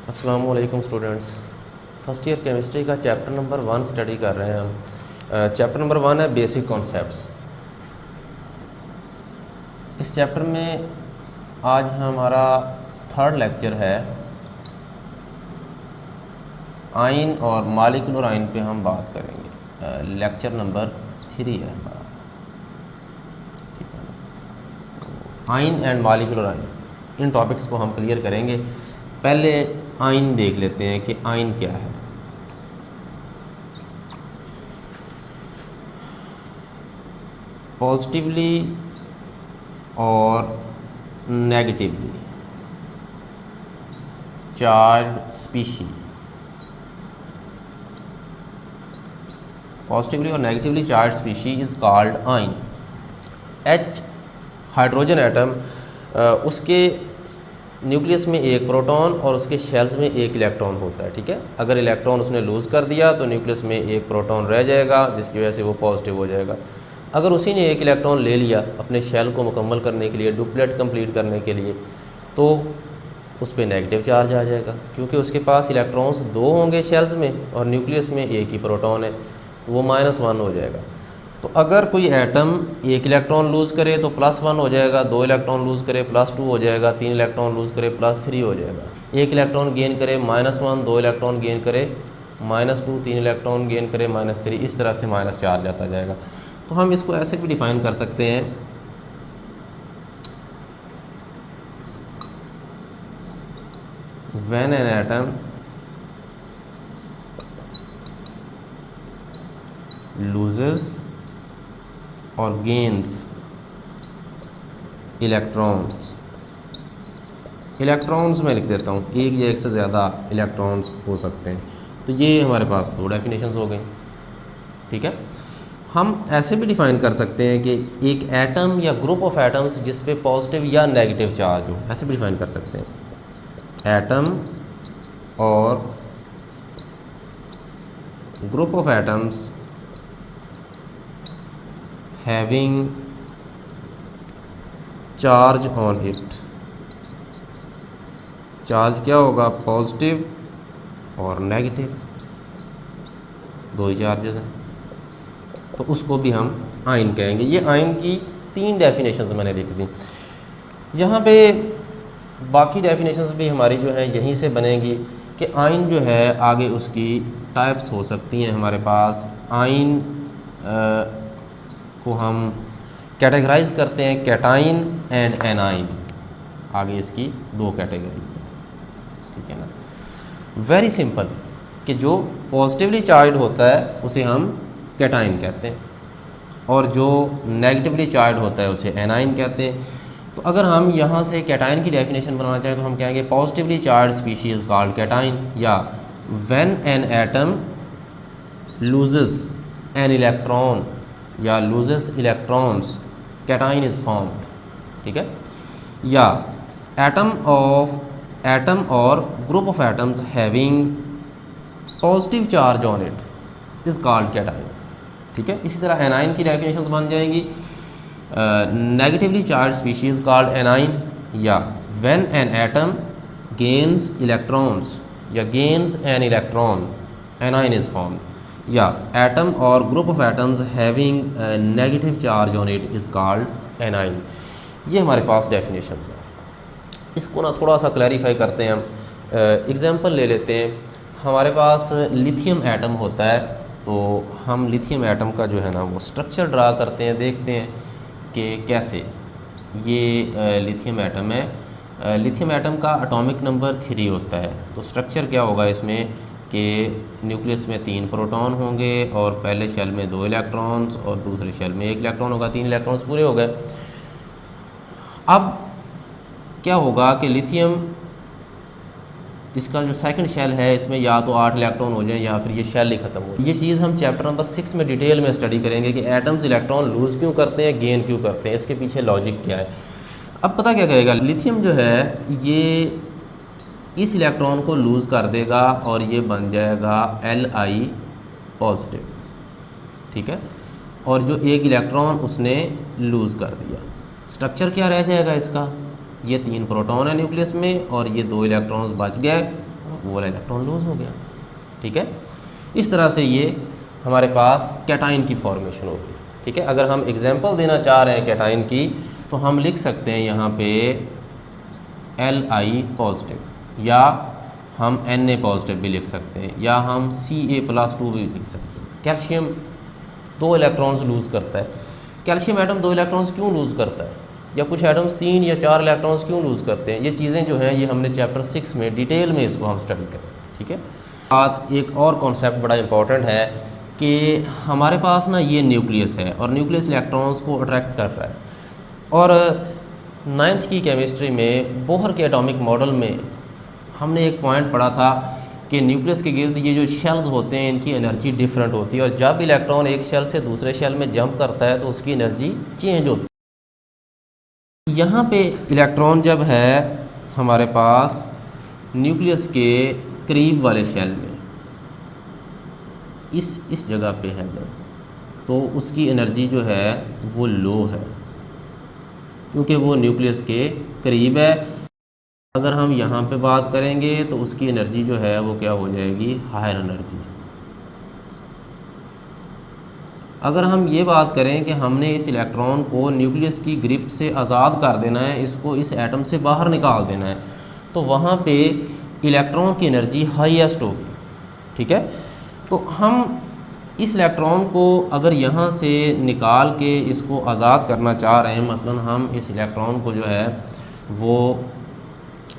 अस्सलामु अलैकुम students. First year chemistry का चैप्टर नंबर 1 स्टडी कर रहे हैं हम। चैप्टर नंबर 1 है बेसिक कॉन्सेप्ट्स। इस चैप्टर में आज हमारा थर्ड लेक्चर है। आयन और मॉलिक्यूलर आयन पे हम बात करेंगे। लेक्चर नंबर 3 है हमारा। Ion and molecular ion, in topics को हम क्लियर करेंगे। पहले आयन देख लेते हैं कि आयन क्या है। पॉजिटिवली और नेगेटिवली चार्ज स्पीशी, पॉजिटिवली और negatively charge species is called ion. H hydrogen atom, उसके न्यूक्लियस में एक प्रोटॉन और उसके शेल्स में एक इलेक्ट्रॉन होता है। ठीक है, अगर इलेक्ट्रॉन उसने लूज़ कर दिया तो न्यूक्लियस में एक प्रोटॉन रह जाएगा, जिसकी वजह से वो पॉजिटिव हो जाएगा। अगर उसी ने एक इलेक्ट्रॉन ले लिया अपने शेल को मुकम्मल करने के लिए, डुप्लेट कंप्लीट करने के लिए, तो उस पर नेगेटिव चार्ज आ जाएगा, क्योंकि उसके पास इलेक्ट्रॉन्स 2 होंगे शेल्स में और न्यूक्लियस में एक ही प्रोटॉन है, तो वो -1 हो जाएगा। तो अगर कोई एटम एक इलेक्ट्रॉन लूज़ करे तो +1 हो जाएगा, 2 इलेक्ट्रॉन लूज़ करे +2 हो जाएगा, 3 इलेक्ट्रॉन लूज़ करे +3 हो जाएगा, 1 इलेक्ट्रॉन गेन करे -1, 2 इलेक्ट्रॉन गेन करे -2, 3 इलेक्ट्रॉन गेन करे -3, इस तरह से माइनस चार्ज आता जाएगा। तो हम इसको ऐसे भी डिफाइन कर सकते हैं, व्हेन एन एटम लूजेस और गेन्स इलेक्ट्रॉन्स में लिख देता हूँ, एक या एक से ज़्यादा इलेक्ट्रॉन्स हो सकते हैं। तो ये हमारे पास 2 डेफिनेशंस हो गई। ठीक है, हम ऐसे भी डिफाइन कर सकते हैं कि एक एटम या ग्रुप ऑफ एटम्स जिस पे पॉजिटिव या नेगेटिव चार्ज हो, ऐसे भी डिफाइन कर सकते हैं। एटम और group of atoms having charge on it, charge क्या होगा, पॉजिटिव और नेगेटिव, 2 ही चार्जेस हैं, तो उसको भी हम आयन कहेंगे। ये आयन की 3 डेफिनेशंस मैंने लिख दी। यहाँ पे बाकी डेफिनेशंस भी हमारी जो है यहीं से बनेगी कि आयन जो है आगे उसकी टाइप्स हो सकती हैं हमारे पास। आयन को हम कैटेगराइज करते हैं कैटाइन एंड एनाइन, आगे इसकी 2 कैटेगरीज हैं। ठीक है ना, वेरी सिंपल, कि जो पॉजिटिवली चार्ज होता है उसे हम कैटाइन कहते हैं और जो नेगेटिवली चार्ज होता है उसे एनाइन कहते हैं। तो अगर हम यहाँ से कैटाइन की डेफिनेशन बनाना चाहें तो हम कहेंगे positively charge species called cation, या when an atom loses an electron या loses electrons cation is formed. ठीक है, या एटम और group of atoms having positive charge on it is called cation. ठीक है, इसी तरह एनाइन की डेफिनेशंस बन जाएंगी negatively charge species called anion, या when an atom gains electrons या gains an electron anion is formed, या एटम और group of atoms having negative charge on it is called A9. ये हमारे पास डेफिनेशंस हैं। इसको ना थोड़ा सा क्लैरिफाई करते हैं हम। एग्जांपल ले लेते हैं। हमारे पास लिथियम एटम होता है, तो हम लिथियम एटम का जो है ना वो स्ट्रक्चर ड्रा करते हैं, देखते हैं कि कैसे ये लिथियम एटम है। लिथियम एटम का एटॉमिक नंबर 3 होता है। तो स्ट्रक्चर क्या होगा इसमें कि न्यूक्लियस में 3 प्रोटॉन होंगे और पहले शेल में 2 इलेक्ट्रॉन्स और दूसरे शेल में 1 इलेक्ट्रॉन होगा, 3 इलेक्ट्रॉन्स पूरे हो गए। अब क्या होगा कि लिथियम, इसका जो सेकंड शेल है इसमें या तो 8 इलेक्ट्रॉन हो जाए या फिर ये शेल ही ख़त्म हो। ये चीज़ हम चैप्टर नंबर 6 में डिटेल में स्टडी करेंगे कि एटम्स इलेक्ट्रॉन लूज़ क्यों करते हैं, गेन क्यों करते हैं, इसके पीछे लॉजिक क्या है। अब पता क्या करेगा, लिथियम जो है ये इस इलेक्ट्रॉन को लूज़ कर देगा और ये बन जाएगा Li पॉजिटिव। ठीक है, और जो एक इलेक्ट्रॉन उसने लूज़ कर दिया, स्ट्रक्चर क्या रह जाएगा इसका, ये 3 प्रोटॉन है न्यूक्लियस में और ये 2 इलेक्ट्रॉन्स बच गए वो वाला इलेक्ट्रॉन लूज़ हो गया। ठीक है, इस तरह से ये हमारे पास कैटाइन की फॉर्मेशन हो गई। ठीक है, अगर हम एग्जांपल देना चाह रहे हैं कैटाइन की तो हम लिख सकते हैं यहाँ पे Li पॉजिटिव, या हम Na पॉजिटिव भी लिख सकते हैं, या हम Ca+2 भी लिख सकते हैं। कैल्शियम 2 इलेक्ट्रॉन्स लूज़ करता है। कैल्शियम एटम 2 इलेक्ट्रॉन्स क्यों लूज़ करता है, या कुछ एटम्स 3 या 4 इलेक्ट्रॉन्स क्यों लूज़ करते हैं, ये चीज़ें जो हैं ये हमने चैप्टर 6 में डिटेल में इसको हम स्टडी करें। ठीक है, बात एक और कॉन्सेप्ट बड़ा इंपॉर्टेंट है कि हमारे पास ना ये न्यूक्लियस है और न्यूक्लियस इलेक्ट्रॉन्स को अट्रैक्ट कर रहा है। और 9th की केमिस्ट्री में बोहर के एटॉमिक मॉडल में हमने एक पॉइंट पढ़ा था कि न्यूक्लियस के गिर्द ये जो शेल्स होते हैं इनकी एनर्जी डिफरेंट होती है, और जब इलेक्ट्रॉन एक शेल से दूसरे शेल में जंप करता है तो उसकी एनर्जी चेंज होती है। यहाँ पे इलेक्ट्रॉन जब है हमारे पास न्यूक्लियस के करीब वाले शेल में, इस जगह पे है जब, तो उसकी एनर्जी जो है वो लो है, क्योंकि वो न्यूक्लियस के करीब है। अगर हम यहाँ पे बात करेंगे तो उसकी एनर्जी जो है वो क्या हो जाएगी, हायर एनर्जी। अगर हम ये बात करें कि हमने इस इलेक्ट्रॉन को न्यूक्लियस की ग्रिप से आज़ाद कर देना है, इसको इस एटम से बाहर निकाल देना है, तो वहाँ पे इलेक्ट्रॉन की एनर्जी हाईएस्ट होगी। ठीक है, तो हम इस इलेक्ट्रॉन को अगर यहाँ से निकाल के इसको आज़ाद करना चाह रहे हैं, मसलन हम इस इलेक्ट्रॉन को जो है वो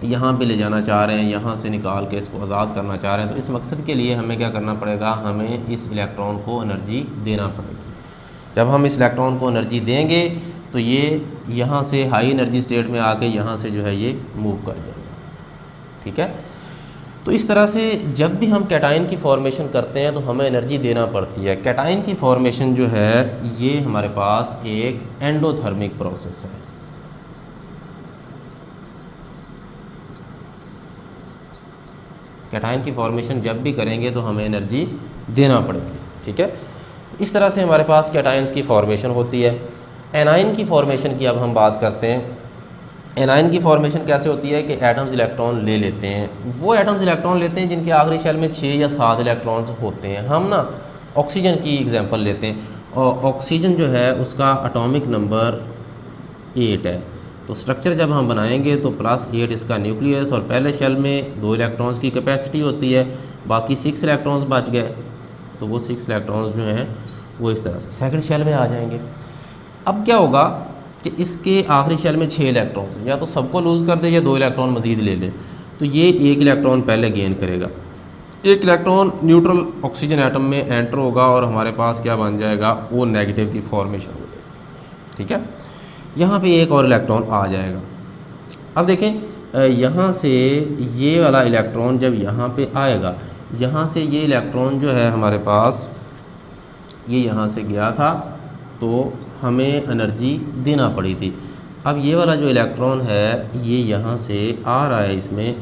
यहाँ पे ले जाना चाह रहे हैं, यहाँ से निकाल के इसको आज़ाद करना चाह रहे हैं, तो इस मकसद के लिए हमें क्या करना पड़ेगा, हमें इस इलेक्ट्रॉन को एनर्जी देना पड़ेगी। जब हम इस इलेक्ट्रॉन को एनर्जी देंगे तो ये यहाँ से हाई एनर्जी स्टेट में आके यहाँ से जो है ये मूव कर जाएगा। ठीक है, तो इस तरह से जब भी हम कैटाइन की फॉर्मेशन करते हैं तो हमें एनर्जी देना पड़ती है। कैटाइन की फॉर्मेशन जो है ये हमारे पास एक एंडोथर्मिक प्रोसेस है। कैटाइन की फॉर्मेशन जब भी करेंगे तो हमें एनर्जी देना पड़ेगी। ठीक है, इस तरह से हमारे पास कैटाइंस की फॉर्मेशन होती है। एनाइन की फॉर्मेशन की अब हम बात करते हैं। एनाइन की फॉर्मेशन कैसे होती है कि एटम्स इलेक्ट्रॉन ले लेते हैं, वो एटम्स इलेक्ट्रॉन लेते हैं जिनके आखिरी शेल में 6 या 7 इलेक्ट्रॉन्स होते हैं। हम ना ऑक्सीजन की एग्जांपल लेते हैं, और ऑक्सीजन जो है उसका एटॉमिक नंबर 8 है। तो स्ट्रक्चर जब हम बनाएंगे तो +8 इसका न्यूक्लियस, और पहले शेल में 2 इलेक्ट्रॉन्स की कैपेसिटी होती है, बाकी 6 इलेक्ट्रॉन्स बच गए, तो वो 6 इलेक्ट्रॉन्स जो हैं वो इस तरह से सेकंड शेल में आ जाएंगे। अब क्या होगा कि इसके आखिरी शेल में 6 इलेक्ट्रॉन्स, या तो सबको लूज़ कर दे या 2 इलेक्ट्रॉन मज़ीद ले ले, तो ये 1 इलेक्ट्रॉन पहले गेन करेगा। 1 इलेक्ट्रॉन न्यूट्रल ऑक्सीजन एटम में एंटर होगा और हमारे पास क्या बन जाएगा, O नेगेटिव की फॉर्मेशन हो जाएगी। ठीक है, यहाँ पे 1 और इलेक्ट्रॉन आ जाएगा। अब देखें यहाँ से ये वाला इलेक्ट्रॉन जब यहाँ पे आएगा, यहाँ से ये इलेक्ट्रॉन जो है हमारे पास ये यहाँ से गया था तो हमें एनर्जी देना पड़ी थी। अब ये वाला जो इलेक्ट्रॉन है ये यहाँ से आ रहा है इसमें,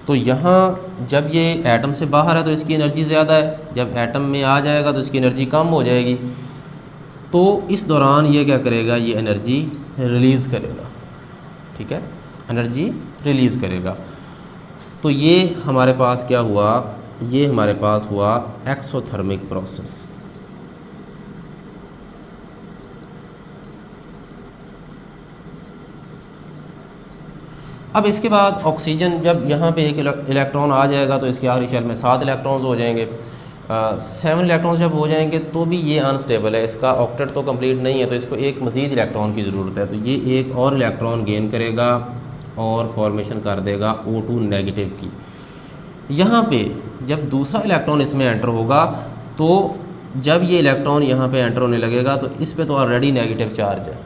तो यहाँ जब ये एटम से बाहर है तो इसकी एनर्जी ज़्यादा है, जब एटम में आ जाएगा तो इसकी एनर्जी कम हो जाएगी। तो इस दौरान ये क्या करेगा, ये एनर्जी रिलीज़ करेगा। ठीक है, एनर्जी रिलीज़ करेगा। तो ये हमारे पास क्या हुआ, ये हमारे पास हुआ एक्सोथर्मिक प्रोसेस। अब इसके बाद ऑक्सीजन जब यहाँ पे 1 इलेक्ट्रॉन आ जाएगा तो इसके आखिरी शेल में 7 इलेक्ट्रॉन्स हो जाएंगे। 7 इलेक्ट्रॉन्स जब हो जाएंगे तो भी ये अनस्टेबल है, इसका ऑक्टेट तो कंप्लीट नहीं है, तो इसको एक मज़ीद इलेक्ट्रॉन की ज़रूरत है। तो ये 1 और इलेक्ट्रॉन गेन करेगा और फॉर्मेशन कर देगा O2 नेगेटिव की। यहाँ पे जब दूसरा इलेक्ट्रॉन इसमें एंटर होगा तो जब ये इलेक्ट्रॉन यहाँ पे एंटर होने लगेगा तो इस पे तो ऑलरेडी नेगेटिव चार्ज है,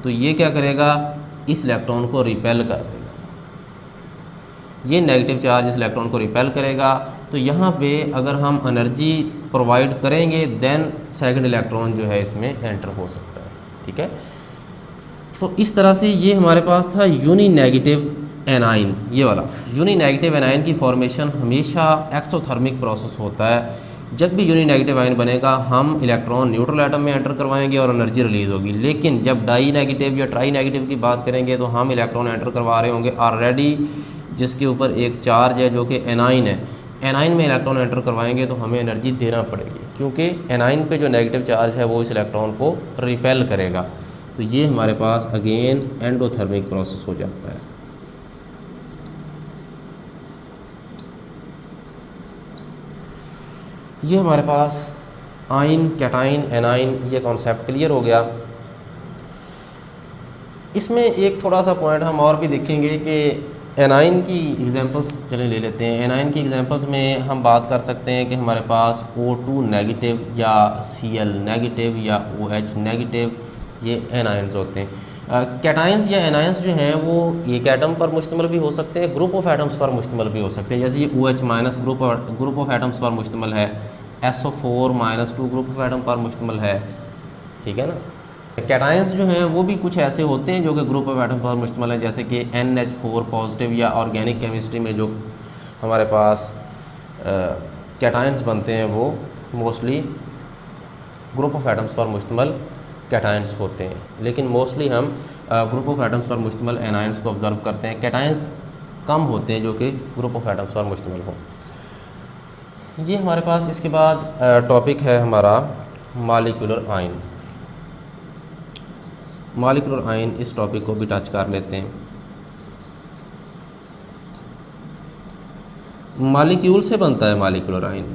तो ये क्या करेगा, इस इलेक्ट्रॉन को रिपेल कर देगा। ये नेगेटिव चार्ज इस इलेक्ट्रॉन को रिपेल करेगा, तो यहाँ पे अगर हम एनर्जी प्रोवाइड करेंगे देन सेकंड इलेक्ट्रॉन जो है इसमें एंटर हो सकता है। ठीक है, तो इस तरह से ये हमारे पास था यूनी नेगेटिव एनाइन। ये वाला यूनी नेगेटिव एनाइन की फॉर्मेशन हमेशा एक्सोथर्मिक प्रोसेस होता है। जब भी यूनी नेगेटिव आयन बनेगा हम इलेक्ट्रॉन न्यूट्रल एटम में एंटर करवाएंगे और एनर्जी रिलीज़ होगी। लेकिन जब डाई नेगेटिव या ट्राई नेगेटिव की बात करेंगे तो हम इलेक्ट्रॉन एंटर करवा रहे होंगे ऑलरेडी जिसके ऊपर एक चार्ज है जो कि एनाइन है, एनाइन में इलेक्ट्रॉन एंटर करवाएंगे तो हमें एनर्जी देना पड़ेगी, क्योंकि एनाइन पे जो नेगेटिव चार्ज है वो इस इलेक्ट्रॉन को रिपेल करेगा। तो ये हमारे पास अगेन एंडोथर्मिक प्रोसेस हो जाता है। ये हमारे पास आइन, कैटाइन, एनाइन, ये कॉन्सेप्ट क्लियर हो गया। इसमें एक थोड़ा सा पॉइंट हम और भी देखेंगे कि एनाइन की एग्जांपल्स चले ले लेते हैं। एनाइन की एग्जांपल्स में हम बात कर सकते हैं कि हमारे पास O2 नेगेटिव या Cl नेगेटिव या OH नेगेटिव, ये एनाइंस होते हैं। कैटाइंस या एनाइंस जो हैं वो एक एटम पर मुश्तमिल भी हो सकते हैं, ग्रुप ऑफ एटम्स पर मुश्तमिल भी हो सकते हैं। जैसे ये OH minus group of atoms पर मुश्तमिल है, SO4 -2 ग्रुप ऑफ एटम पर मुश्तमिल है, ठीक है ना। कैटाइंस जो हैं वो भी कुछ ऐसे होते हैं जो कि ग्रुप ऑफ एटम पर मुश्तमिल है, जैसे कि NH4 पॉजिटिव, या ऑर्गेनिक केमिस्ट्री में जो हमारे पास कैटाइंस बनते हैं वो मोस्टली ग्रुप ऑफ एटम्स पर मुश्तमिल कैटाइंस होते हैं। लेकिन मोस्टली हम ग्रुप ऑफ एटम्स पर मुश्तमिल एनाइंस को ऑब्जर्व करते हैं। कैटाइंस कम होते हैं जो कि ग्रुप ऑफ एटम्स पर मुश्तमिल हों। ये हमारे पास इसके बाद टॉपिक है हमारा मॉलिक्यूलर आयन। मॉलिक्यूलर आयन, इस टॉपिक को भी टच कर लेते हैं। मॉलिक्यूल से बनता है molecular ion.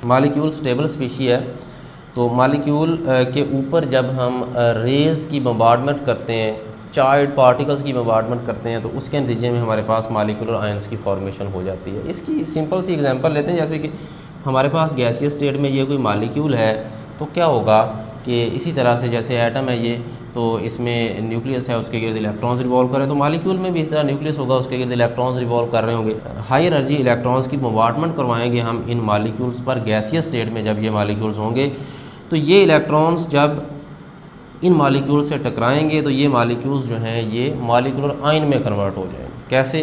Molecule stable species है, तो मॉलिक्यूल के ऊपर जब हम रेज़ की बम्बार्डमेंट करते हैं, चार्ज पार्टिकल्स की बम्बार्डमेंट करते हैं, तो उसके नतीजे में हमारे पास मॉलिक्यूलर आयंस की फॉर्मेशन हो जाती है। इसकी सिंपल सी एग्जांपल लेते हैं, जैसे कि हमारे पास गैसीय स्टेट में ये कोई मॉलिक्यूल है, तो क्या होगा कि इसी तरह से जैसे एटम है ये, तो इसमें न्यूक्लियस है, उसके गिर्द इलेक्ट्रॉन्स रिवॉल्व करें, तो मॉलिक्यूल में भी इस तरह न्यूक्लियस होगा, उसके गिर्द इलेक्ट्रॉन्स रिवॉल्व कर रहे होंगे। हाई एनर्जी इलेक्ट्रॉन्स की बम्बार्डमेंट करवाएंगे हम इन मॉलिक्यूल्स पर। गैसीय स्टेट में जब ये मॉलिक्यूल्स होंगे तो ये इलेक्ट्रॉन्स जब इन मॉलिक्यूल से टकराएंगे तो ये मॉलिक्यूल्स जो हैं ये मॉलिक्यूलर आयन में कन्वर्ट हो जाएंगे। कैसे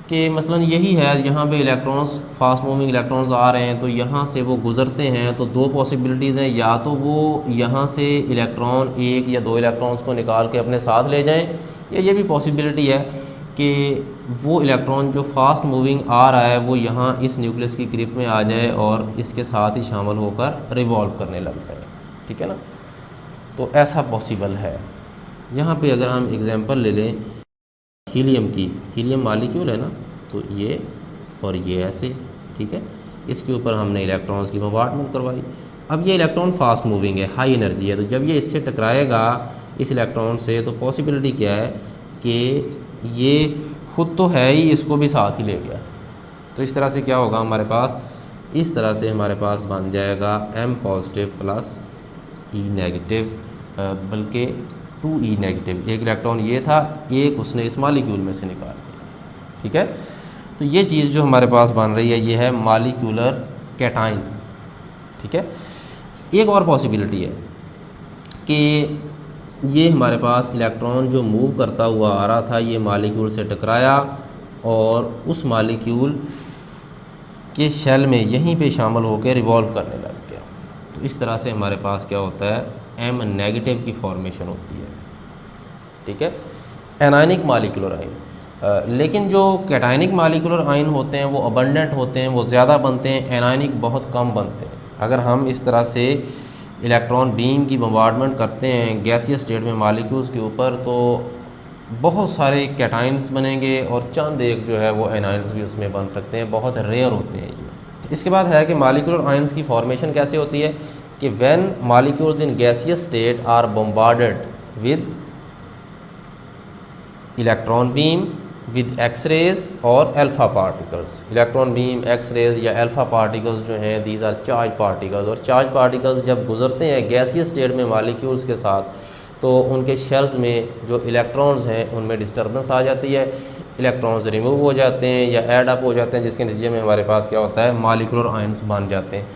कि मसलन यही है, यहाँ पे इलेक्ट्रॉन्स, फास्ट मूविंग इलेक्ट्रॉन्स आ रहे हैं, तो यहाँ से वो गुजरते हैं, तो दो पॉसिबिलिटीज़ हैं, या तो वो यहाँ से इलेक्ट्रॉन एक या दो इलेक्ट्रॉन्स को निकाल के अपने साथ ले जाएं, या ये भी पॉसिबिलिटी है कि वो इलेक्ट्रॉन जो फास्ट मूविंग आ रहा है वो यहाँ इस न्यूक्लियस की ग्रिप में आ जाए और इसके साथ ही शामिल होकर रिवॉल्व करने लग जाए, ठीक है ना। तो ऐसा पॉसिबल है। यहाँ पे अगर हम एग्जांपल ले लें हीलियम की, हीलियम मॉलिक्यूल है ना, तो ये और ये ऐसे, ठीक है, इसके ऊपर हमने इलेक्ट्रॉन्स की बम्बार्डमेंट करवाई। अब ये इलेक्ट्रॉन फास्ट मूविंग है, हाई एनर्जी है, तो जब ये इससे टकराएगा इस इलेक्ट्रॉन से, तो पॉसिबिलिटी क्या है कि ये खुद तो है ही, इसको भी साथ ही ले गया। तो इस तरह से क्या होगा हमारे पास, इस तरह से हमारे पास बन जाएगा M positive plus E negative, बल्कि 2E नेगेटिव। एक इलेक्ट्रॉन ये था, एक उसने इस मॉलिक्यूल में से निकाल दिया, ठीक है। तो ये चीज़ जो हमारे पास बन रही है ये है मॉलिक्यूलर कैटाइन, ठीक है। एक और पॉसिबिलिटी है कि ये हमारे पास इलेक्ट्रॉन जो मूव करता हुआ आ रहा था, ये मॉलिक्यूल से टकराया और उस मॉलिक्यूल के शेल में यहीं पे शामिल होकर रिवॉल्व करने लग गया। तो इस तरह से हमारे पास क्या होता है, M नेगेटिव की फॉर्मेशन होती है, ठीक है, एनायनिक मॉलिक्यूलर आयन। लेकिन जो कैटायनिक मॉलिक्यूलर आयन होते हैं वो अबंडेंट होते हैं, वो ज़्यादा बनते हैं, एनायनिक बहुत कम बनते हैं। अगर हम इस तरह से इलेक्ट्रॉन बीम की बम्बार्डमेंट करते हैं गैसीय स्टेट में मॉलिक्यूल्स के ऊपर, तो बहुत सारे कैटाइंस बनेंगे और चंद एक जो है वो एनाइंस भी उसमें बन सकते हैं, बहुत रेयर होते हैं ये। इसके बाद है कि मॉलिक्यूलर आयंस की फॉर्मेशन कैसे होती है कि when molecules in gaseous state are bombarded with electron beam with X rays और alpha particles. Electron beam, X rays या अल्फा पार्टिकल्स जो हैं दीज आर चार्ज पार्टिकल्स, और चार्ज पार्टिकल्स जब गुजरते हैं गैसियस स्टेट में मॉलिक्यूल्स के साथ, तो उनके शेल्स में जो इलेक्ट्रॉन्स हैं उनमें डिस्टर्बेंस आ जाती है, इलेक्ट्रॉन्स रिमूव हो जाते हैं या ऐड अप हो जाते हैं, जिसके नतीजे में हमारे पास क्या होता है, मॉलिक्यूलर आयंस बन जाते हैं।